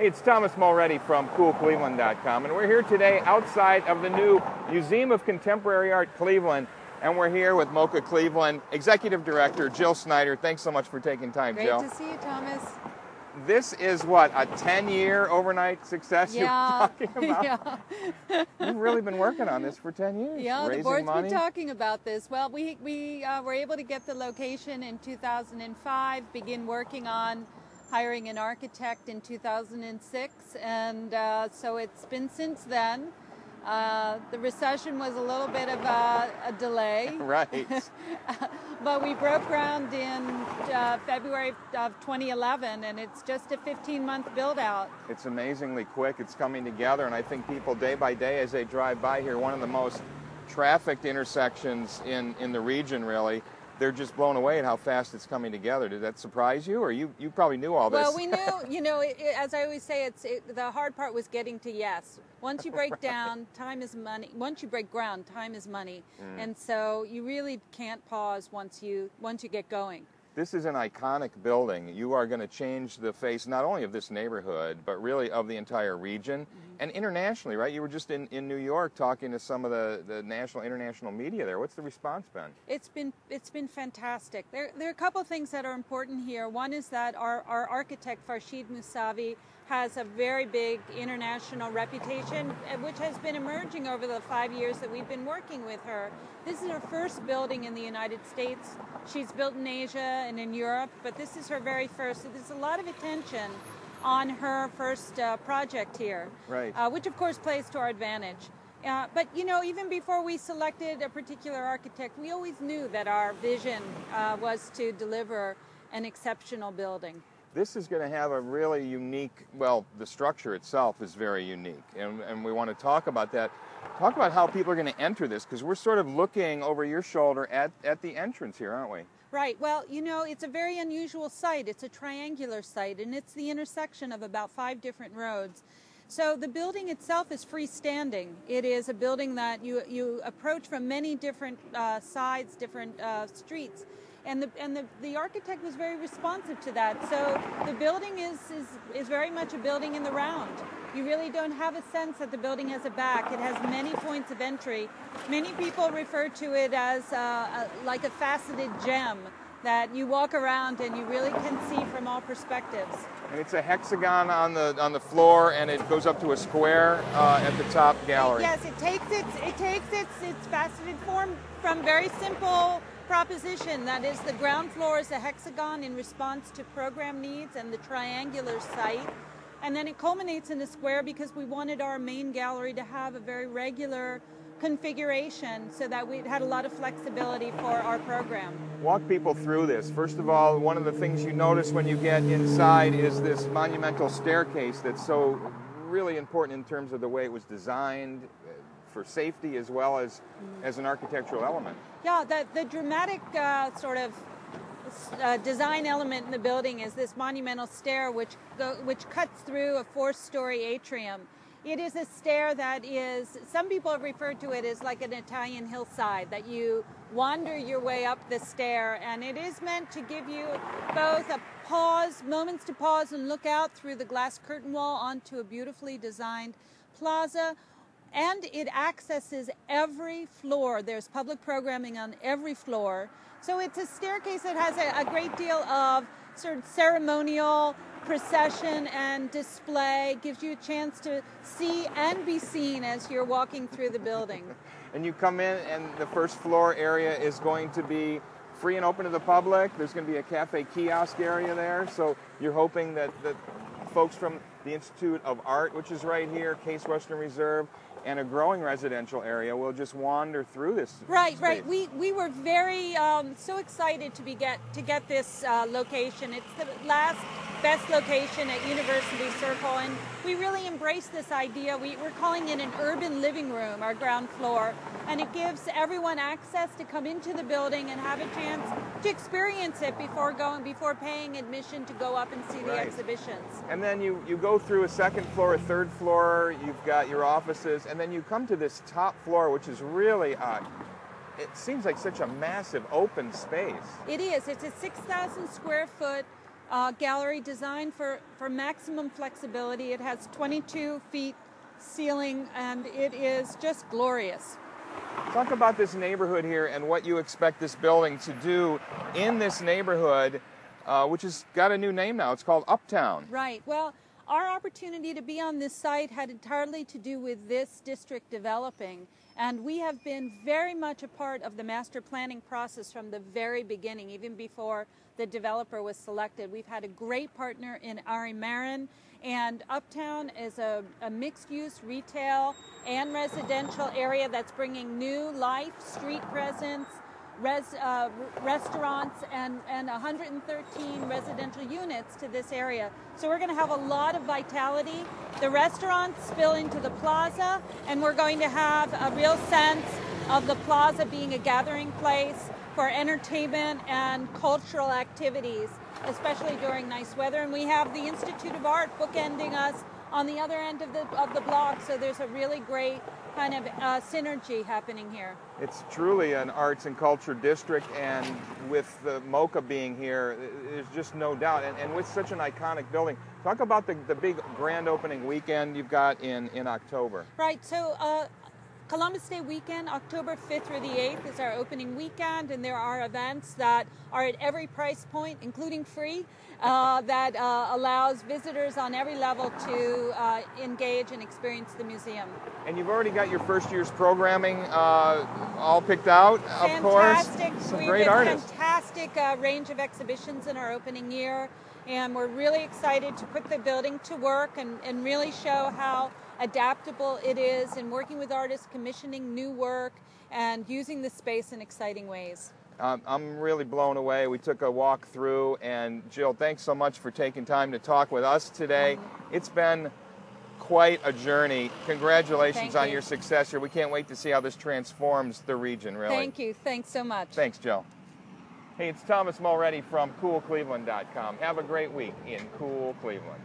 Hey, it's Thomas Mulready from CoolCleveland.com, and we're here today outside of the new Museum of Contemporary Art Cleveland, and we're here with MOCA Cleveland Executive Director Jill Snyder. Thanks so much for taking time, Jill. Great to see you, Thomas. This is what, a 10-year overnight success you're talking about? Yeah. You've really been working on this for 10 years. Yeah, raising the board's money. been talking about this. Well, we were able to get the location in 2005, begin working on hiring an architect in 2006, and so it's been since then. The recession was a little bit of a delay. Right. But we broke ground in February of 2011, and it's just a 15-month build-out. It's amazingly quick. It's coming together, and I think people day by day as they drive by here, one of the most trafficked intersections in the region, really, they're just blown away at how fast it's coming together. Did that surprise you, or you probably knew all this? Well, we knew, as I always say, the hard part was getting to yes. Once you break down, time is money. Once you break ground, time is money. And so you really can't pause once you get going. This is an iconic building. You are going to change the face not only of this neighborhood, but really of the entire region and internationally, right? You were just in New York talking to some of the national, international media there. What's the response been? It's been fantastic. There are a couple of things that are important here. One is that our architect, Farshid Moussavi, has a very big international reputation, which has been emerging over the 5 years that we've been working with her. This is her first building in the United States. She's built in Asia and in Europe, but this is her very first. So there's a lot of attention on her first project here, right? Which of course plays to our advantage. But even before we selected a particular architect, we always knew that our vision was to deliver an exceptional building. This is going to have a really unique, well, the structure itself is very unique, and we want to talk about that. Talk about how people are going to enter this, because we're sort of looking over your shoulder at the entrance here, aren't we? Right. Well, it's a very unusual site. It's a triangular site, and it's the intersection of about 5 different roads. So the building itself is freestanding. It is a building that you approach from many different sides, different streets. And the architect was very responsive to that. So the building is very much a building in the round. You really don't have a sense that the building has a back. It has many points of entry. Many people refer to it as like a faceted gem that you walk around and you really can see from all perspectives. And it's a hexagon on the floor, and it goes up to a square at the top gallery. Yes, it takes its faceted form from very simple proposition. That is, the ground floor is a hexagon in response to program needs and the triangular site. And then it culminates in a square because we wanted our main gallery to have a very regular configuration so that we had a lot of flexibility for our program. Walk people through this. First of all, one of the things you notice when you get inside is this monumental staircase that's so really important in terms of the way it was designed for safety as well as an architectural element. Yeah, the dramatic sort of design element in the building is this monumental stair which cuts through a 4-story atrium. It is a stair that is, some people have referred to it as like an Italian hillside, that you wander your way up the stair, and it is meant to give you both a pause, moments to pause and look out through the glass curtain wall onto a beautifully designed plaza. And it accesses every floor. There's public programming on every floor. So it's a staircase that has a great deal of sort of ceremonial procession and display. Gives you a chance to see and be seen as you're walking through the building. And you come in, and the first floor area is going to be free and open to the public. There's going to be a cafe kiosk area there. So you're hoping that folks from the Institute of Art, which is right here, Case Western Reserve, and a growing residential area will just wander through this Right, space. right. We were very so excited to get this location. It's the last best location at University Circle, and we really embraced this idea. We're calling it an urban living room, our ground floor, and it gives everyone access to come into the building and have a chance to experience it before paying admission to go up and see the exhibitions. And then you go through a second floor, a third floor, you've got your offices, and then you come to this top floor, which is really it seems like such a massive open space. It is. It's a 6,000 square foot gallery designed for maximum flexibility. It has 22 feet ceiling, and it is just glorious. Talk about this neighborhood here and what you expect this building to do in this neighborhood, which has got a new name now. It's called Uptown. Right. Well, our opportunity to be on this site had entirely to do with this district developing, and we have been very much a part of the master planning process from the very beginning, even before the developer was selected. We've had a great partner in Ari Marin, and Uptown is a mixed-use retail and residential area that's bringing new life, street presence, restaurants, and 113 residential units to this area. So we're going to have a lot of vitality. The restaurants spill into the plaza, and we're going to have a real sense of the plaza being a gathering place for entertainment and cultural activities, especially during nice weather. And we have the Institute of Art bookending us on the other end of the block, so there's a really great kind of synergy happening here. It's truly an arts and culture district, and with the MOCA being here, there's just no doubt. And with such an iconic building, talk about the big grand opening weekend you've got in October. Right, so Columbus Day weekend, October 5th through the 8th is our opening weekend, and there are events that are at every price point, including free, that allows visitors on every level to engage and experience the museum. And you've already got your first year's programming all picked out, of course. Fantastic. Some great artists. Fantastic range of exhibitions in our opening year, and we're really excited to put the building to work and really show how adaptable it is in working with artists, commissioning new work, and using the space in exciting ways. I'm really blown away. We took a walk through, and Jill, thanks so much for taking time to talk with us today. It's been quite a journey. Congratulations on your success here. We can't wait to see how this transforms the region, really. Thank you. Thanks so much. Thanks, Jill. Hey, it's Thomas Mulready from CoolCleveland.com. Have a great week in Cool Cleveland.